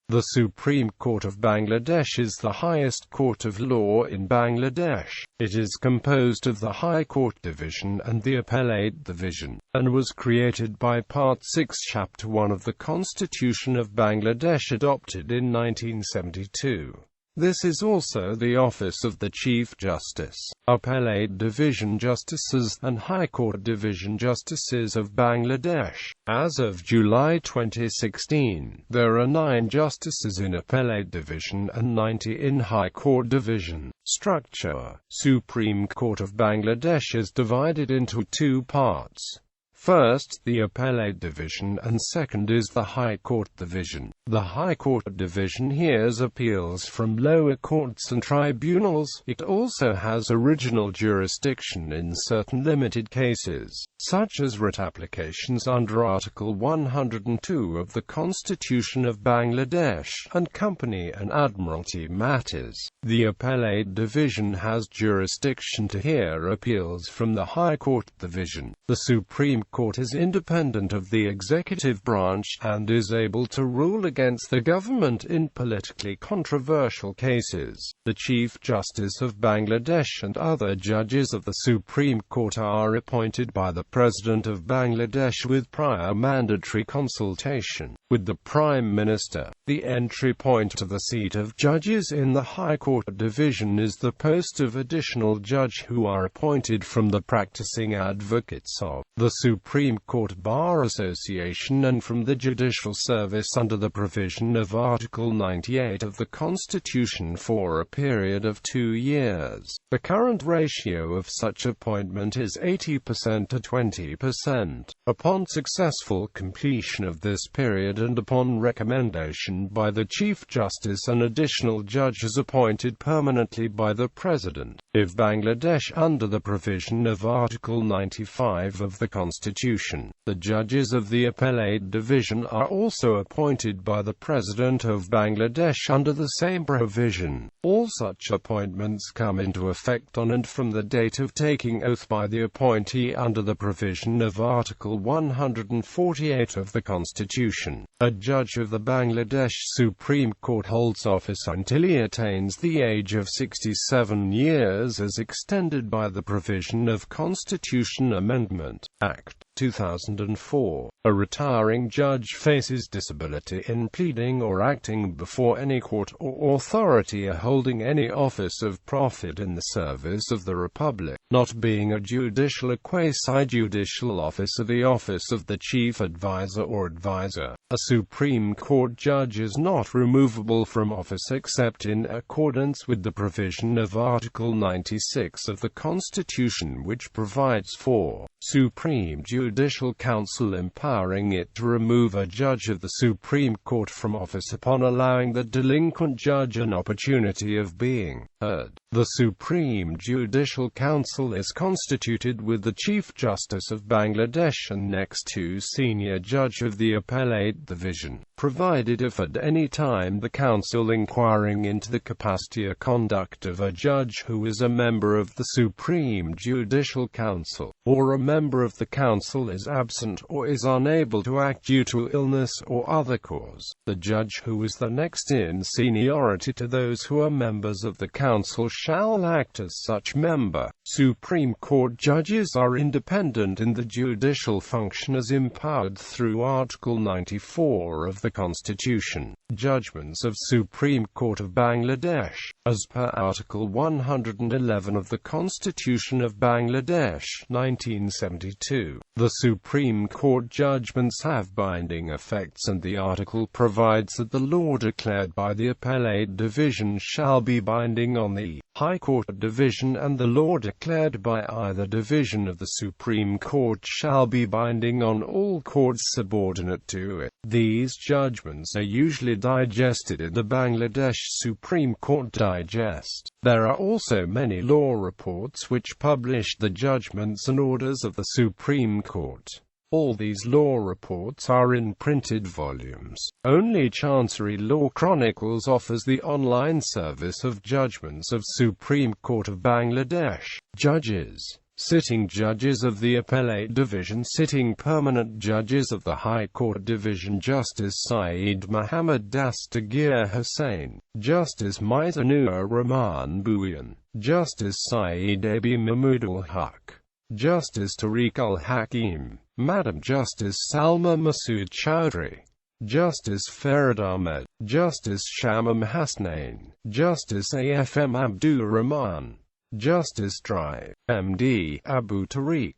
The Supreme Court of Bangladesh is the highest court of law in Bangladesh. It is composed of the High Court Division and the Appellate Division, and was created by Part 6 Chapter 1 of the Constitution of Bangladesh adopted in 1972. This is also the office of the Chief Justice, Appellate Division Justices, and High Court Division Justices of Bangladesh. As of July 2016, there are 9 justices in Appellate Division and 90 in High Court Division. Structure: Supreme Court of Bangladesh is divided into 2 parts. First, the Appellate Division, and second is the High Court Division. The High Court Division hears appeals from lower courts and tribunals. It also has original jurisdiction in certain limited cases, such as writ applications under Article 102 of the Constitution of Bangladesh, and company and admiralty matters. The Appellate Division has jurisdiction to hear appeals from the High Court Division. The Supreme Court is independent of the executive branch, and is able to rule against the government in politically controversial cases. The Chief Justice of Bangladesh and other judges of the Supreme Court are appointed by the President of Bangladesh with prior mandatory consultation with the Prime Minister. The entry point to the seat of judges in the High Court Division is the post of additional judge, who are appointed from the practicing advocates of the Supreme Court Bar Association and from the Judicial Service under the provision of Article 98 of the Constitution for a period of 2 years. The current ratio of such appointment is 80% to 20%. Upon successful completion of this period and upon recommendation by the Chief Justice, an additional judge is appointed permanently by the President of Bangladesh under the provision of Article 95 of the Constitution. The judges of the Appellate Division are also appointed by the President of Bangladesh under the same provision. All such appointments come into effect on and from the date of taking oath by the appointee under the provision of Article 148 of the Constitution. A judge of the Bangladesh Supreme Court holds office until he attains the age of 67 years as extended by the provision of Constitution Amendment Act 2004. A retiring judge faces disability in pleading or acting before any court or authority holding any office of profit in the service of the Republic, not being a judicial or quasi-judicial officer, the office of the chief advisor or advisor. A Supreme Court judge is not removable from office except in accordance with the provision of Article 96 of the Constitution, which provides for Supreme Judicial Council empowering it to remove a judge of the Supreme Court from office upon allowing the delinquent judge an opportunity of being heard. The Supreme Judicial Council is constituted with the Chief Justice of Bangladesh and next to Senior Judge of the Appellate Division, provided if at any time the Council inquiring into the capacity or conduct of a judge who is a member of the Supreme Judicial Council, or a member of the Council is absent or is unable to act due to illness or other cause, the judge who is the next in seniority to those who are members of the Council shall act as such member. Supreme Court judges are independent in the judicial function as empowered through Article 94 of the Constitution. Judgments of Supreme Court of Bangladesh. As per Article 111 of the Constitution of Bangladesh, 1972, the Supreme Court judgments have binding effects, and the article provides that the law declared by the Appellate Division shall be binding on the High Court Division, and the law declared by either division of the Supreme Court shall be binding on all courts subordinate to it. These judgments are usually digested in the Bangladesh Supreme Court Digest. There are also many law reports which publish the judgments and orders of the Supreme Court. All these law reports are in printed volumes. Only Chancery Law Chronicles offers the online service of judgments of Supreme Court of Bangladesh. Judges Sitting judges of the Appellate Division. Sitting permanent judges of the High Court Division: Justice Syed Muhammad Dastagir Hussain, Justice Mizanur Rahman Bhuiyan, Justice Syed Abi Mahmudul Haq, Justice Tariq al-Hakim, Madam Justice Salma Masood Chowdhury, Justice Farid Ahmed, Justice Shamim Hasnain, Justice A.F.M. Abdur Rahman, Justice Dri. M.D. Abu Tariq,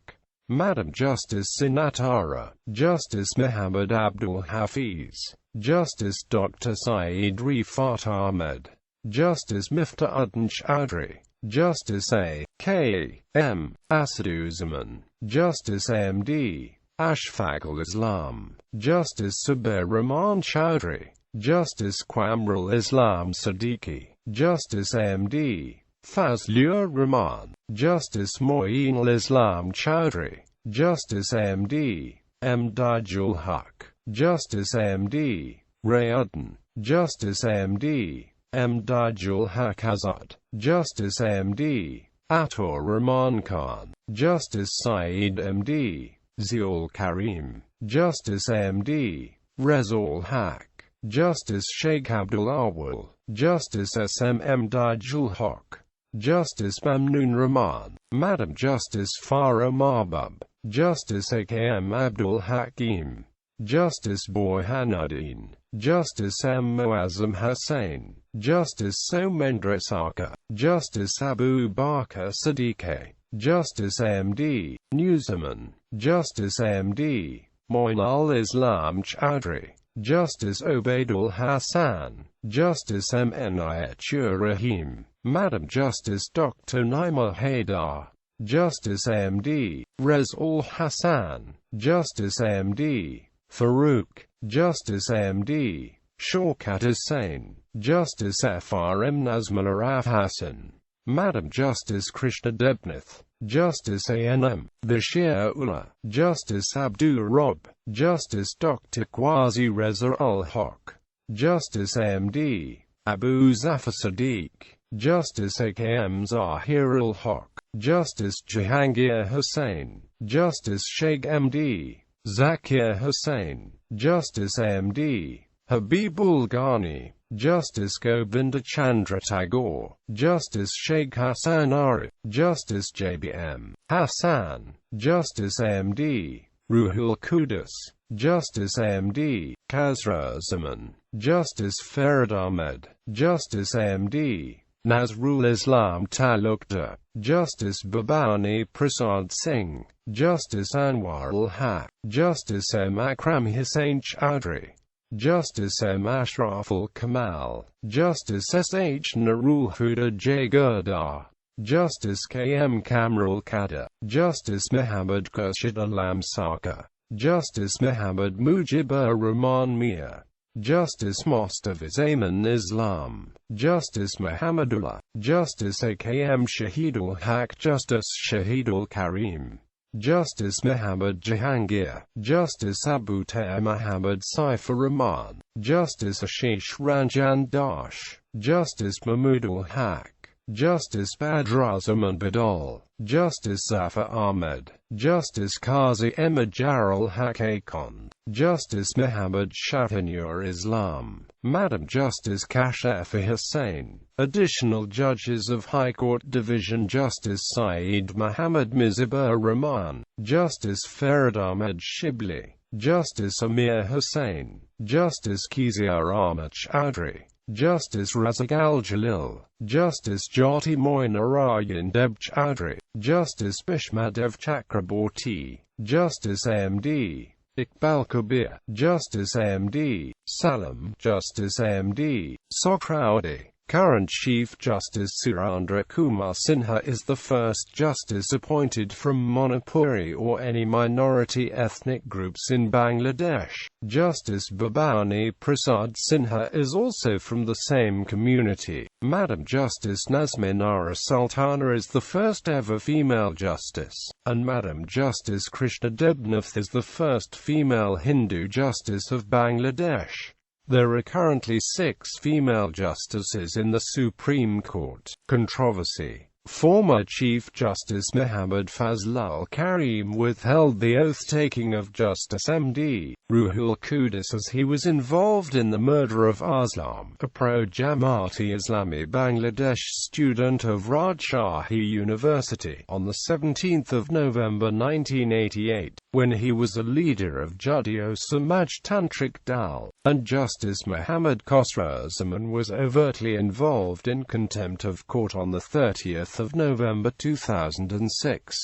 Madam Justice Sinatara, Justice Muhammad Abdul Hafiz, Justice Dr. Syed Rifat Ahmed, Justice Miftahuddin Chowdhury, Justice A.K.M. Asaduzaman, Justice M.D. Ashfaq al-Islam, Justice Sabir Rahman Chowdhury, Justice Qamrul Islam Siddiqui, Justice M.D. Fazlur Rahman, Justice Moeen al-Islam Chowdhury, Justice M.D. Mdajul Haq, Justice M.D. Rayuddin, Justice M.D. Mdajul Haq Azad, Justice M.D. Atur Rahman Khan, Justice Syed M.D. Ziaul Karim, Justice M.D. Rezul Haq, Justice Sheikh Abdul Awwal, Justice S.M. Mdajul Haq, Justice Mamnoon Rahman, Madam Justice Farah Mahbub, Justice A.K.M. Abdul Hakim, Justice Burhanuddin, Justice M. Muazzam Hussain, Justice Somendra Sarkar, Justice Abu Bakr Siddiqui, Justice M.D. Newsaman, Justice M.D. Moin al-Islam Chowdhury, Justice Obaidul Hassan, Justice M.Niatur Rahim, Madam Justice Dr. Naima Haidar, Justice M.D. Rezul Hassan, Justice M.D. Farouk, Justice M.D. Shaukat Hussain, Justice F.R.M. Nazmul Araf Hassan, Madam Justice Krishna Debnath, Justice A.N.M. Bashir Ullah, Justice Abdur Rob, Justice Dr. Qazi Reza ul-Haq, Justice M.D. Abu Zafar Siddiq, Justice A.K.M. Zahir ul-Haq, Justice Jahangir Hussain, Justice Sheikh M.D. Zakir Hussain, Justice M.D. Habibul Ghani, Justice Govinda Chandra Tagore, Justice Sheikh Hassan Arif, Justice J.B.M. Hassan, Justice M.D. Ruhul Qudus, Justice M.D. Khazra Zaman, Justice Farid Ahmed, Justice M.D. Nazrul Islam Talukdar, Justice Babani Prasad Singh, Justice Anwar ul-Haq, Justice M. Akram Hussain Chowdhury, Justice M. Ashraful Kamal, Justice S.H. Nurul Huda J. Gurdar, Justice K.M. Kamrul Kadir, Justice Muhammad Khurshid Alam Sarkar, Justice Muhammad Mujibur Rahman Mia, Justice Mustafa Zaman Islam, Justice Muhammadullah, Justice A.K.M. Shahidul Haq, Justice Shahidul Karim, Justice Muhammad Jahangir, Justice Abu Tayyib Muhammad Saifur Rahman, Justice Ashish Ranjan Dash, Justice Mahmudul Haq, Justice Badruzaman Badal, Justice Zafar Ahmed, Justice Qazi Ahmad Jarul Haq Akond, Justice Muhammad Shafinur Islam, Madam Justice Kashaf Hussain. Additional judges of High Court Division: Justice Syed Muhammad Mizibur Rahman, Justice Farid Ahmed Shibli, Justice Amir Hussain, Justice Kezia Ahmad Chowdhury, Justice Razak al-Jalil, Justice Jyoti Moinarayan Deb Chowdhury, Justice Bishmadev Chakraborty, Justice M.D. Iqbal Kabir, Justice M.D. Salam, Justice M.D. Sohrawardy. Current Chief Justice Surendra Kumar Sinha is the first justice appointed from Manipuri or any minority ethnic groups in Bangladesh. Justice Babani Prasad Sinha is also from the same community. Madam Justice Nazminara Sultana is the first ever female justice, and Madam Justice Krishna Debnath is the first female Hindu justice of Bangladesh. There are currently 6 female justices in the Supreme Court. Controversy. Former Chief Justice Muhammad Fazlul Karim withheld the oath-taking of Justice M.D. Ruhul Qudus as he was involved in the murder of Aslam, a pro-Jamaati Islami Bangladesh student of Rajshahi University, on 17 November 1988, when he was a leader of Judeo Samaj Tantrik Dal, and Justice Muhammad Khosrow Zaman was overtly involved in contempt of court on 30 November 2006.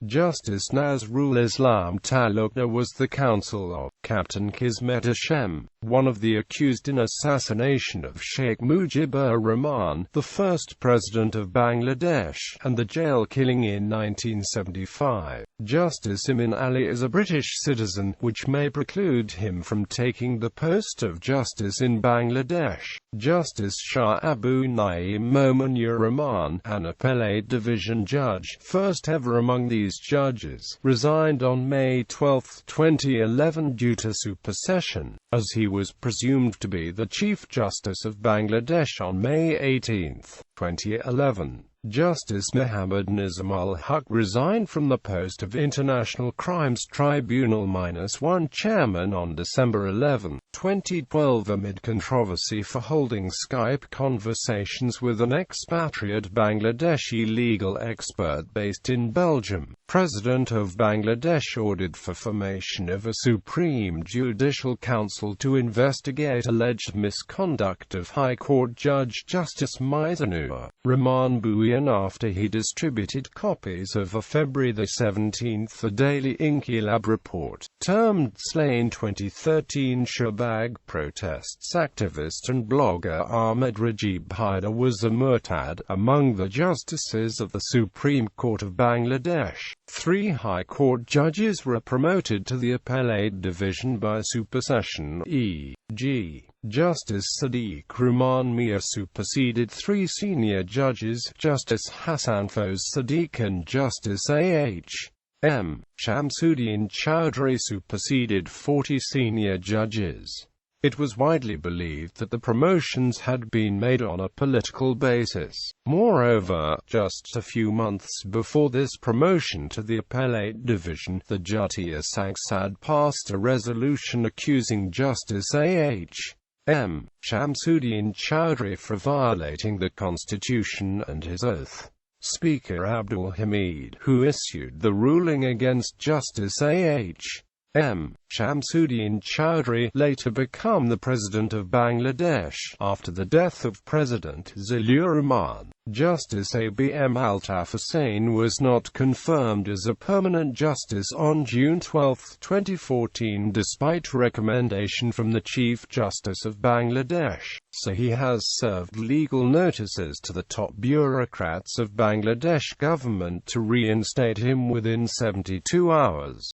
Justice Nazrul Islam Talukder was the counsel of Captain Kismet Hashem, one of the accused in assassination of Sheikh Mujibur Rahman, the first president of Bangladesh, and the jail killing in 1975. Justice Imin Ali is a British citizen, which may preclude him from taking the post of justice in Bangladesh. Justice Shah Abu Naeem Mominur Rahman, an Appellate Division judge, first ever among these judges, resigned on May 12, 2011 due to supersession, as he was presumed to be the Chief Justice of Bangladesh on May 18, 2011. Justice Muhammad Nizam al-Haq resigned from the post of International Crimes Tribunal -1 chairman on December 11, 2012 amid controversy for holding Skype conversations with an expatriate Bangladeshi legal expert based in Belgium. President of Bangladesh ordered for formation of a Supreme Judicial Council to investigate alleged misconduct of High Court Judge Justice Mizanur Rahman Bhuiyan after he distributed copies of a February 17 Daily Inkilab report, termed Slain 2013 Shahbag protests. Activist and blogger Ahmed Rajib Haidar was a murtad. Among the justices of the Supreme Court of Bangladesh, 3 High Court judges were promoted to the Appellate Division by supersession, e.g. Justice Sadiq Rahman Mia superseded 3 senior judges, Justice Hassan Foz Sadiq and Justice A.H.M. Shamsuddin Chowdhury superseded 40 senior judges. It was widely believed that the promotions had been made on a political basis. Moreover, just a few months before this promotion to the Appellate Division, the Jatiya Sangsad passed a resolution accusing Justice A.H.M. Shamsuddin Chowdhury for violating the Constitution and his oath. Speaker Abdul Hamid, who issued the ruling against Justice A.H.M. Shamsuddin Chowdhury, later became the President of Bangladesh, after the death of President Ziaur Rahman. Justice A.B.M. Altaf Hussain was not confirmed as a permanent justice on June 12, 2014 despite recommendation from the Chief Justice of Bangladesh, so he has served legal notices to the top bureaucrats of Bangladesh government to reinstate him within 72 hours.